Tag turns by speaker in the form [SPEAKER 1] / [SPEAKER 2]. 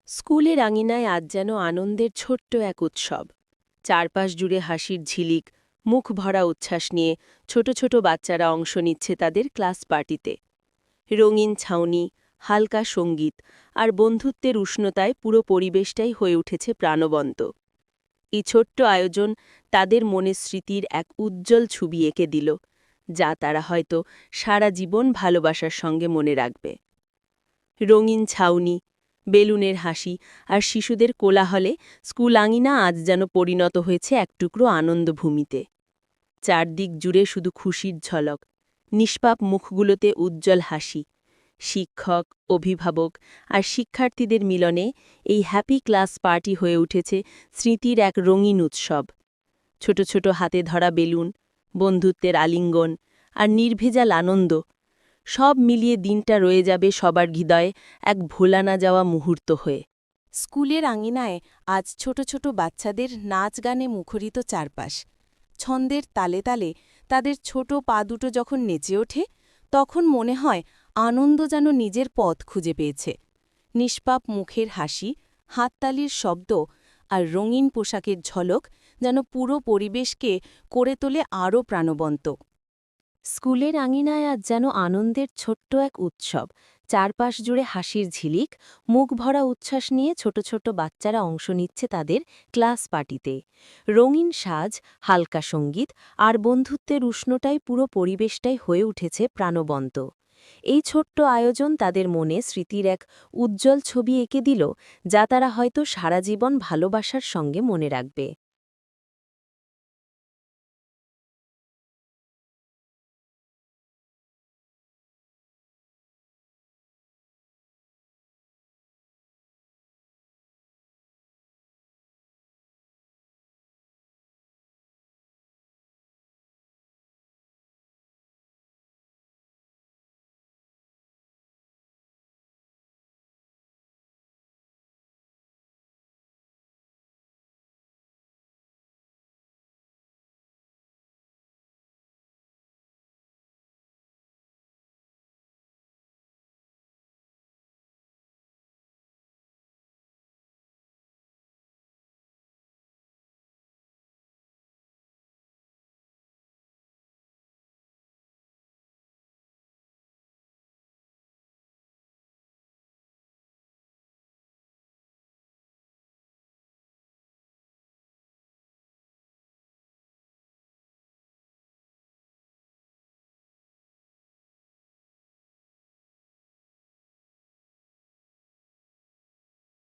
[SPEAKER 1] স্কুলের আঙিনায় আজ যেন আনন্দের ছোট্ট এক উৎসব। চারপাশ জুড়ে হাসির ঝিলিক, মুখ ভরা উচ্ছ্বাস নিয়ে ছোট ছোট বাচ্চারা অংশ নিচ্ছে তাদের ক্লাস পার্টিতে। রঙিন ছাউনি, হালকা সঙ্গীত আর বন্ধুত্বের উষ্ণতায় পুরো পরিবেশটাই হয়ে উঠেছে প্রাণবন্ত। এই ছোট্ট আয়োজন তাদের মনে স্মৃতির এক উজ্জ্বল ছবি এঁকে দিল, যা তারা হয়তো সারা জীবন ভালোবাসার সঙ্গে মনে রাখবে। রঙিন ছাউনি, বেলুনের হাসি আর শিশুদের কোলাহলে স্কুল আঙিনা আজ যেন পরিণত হয়েছে এক টুকরো আনন্দভূমিতে। চারদিক জুড়ে শুধু খুশির ঝলক, নিষ্পাপ মুখগুলোতে উজ্জ্বল হাসি। শিক্ষক, অভিভাবক আর শিক্ষার্থীদের মিলনে এই হ্যাপি ক্লাস পার্টি হয়ে উঠেছে স্মৃতির এক রঙিন উৎসব। ছোট ছোট হাতে ধরা বেলুন, বন্ধুত্বের আলিঙ্গন আর নির্ভেজাল আনন্দ, সব মিলিয়ে দিনটা রয়ে যাবে সবার হৃদয়ে এক ভোলা না যাওয়া মুহূর্ত হয়ে।
[SPEAKER 2] স্কুলের আঙিনায় আজ ছোট ছোট বাচ্চাদের নাচ গানে মুখরিত চারপাশ। ছন্দের তালে তালে তাদের ছোট পা দুটো যখন নেচে ওঠে, তখন মনে হয় আনন্দ যেন নিজের পথ খুঁজে পেয়েছে। নিষ্পাপ মুখের হাসি, হাততালির শব্দ আর রঙিন পোশাকের ঝলক যেন পুরো পরিবেশকে করে তোলে আরও প্রাণবন্ত।
[SPEAKER 1] স্কুলের আঙিনায় আজ যেন আনন্দের ছোট্ট এক উৎসব। চারপাশ জুড়ে হাসির ঝিলিক, মুখ ভরা উচ্ছ্বাস নিয়ে ছোট ছোট বাচ্চারা অংশ নিচ্ছে তাদের ক্লাস পার্টিতে। রঙিন সাজ, হালকা সঙ্গীত আর বন্ধুত্বের উষ্ণতায় পুরো পরিবেশটাই হয়ে উঠেছে প্রাণবন্ত। এই ছোট্ট আয়োজন তাদের মনে স্মৃতির এক উজ্জ্বল ছবি এঁকে দিল, যা তারা হয়তো সারা জীবন ভালোবাসার সঙ্গে মনে রাখবে।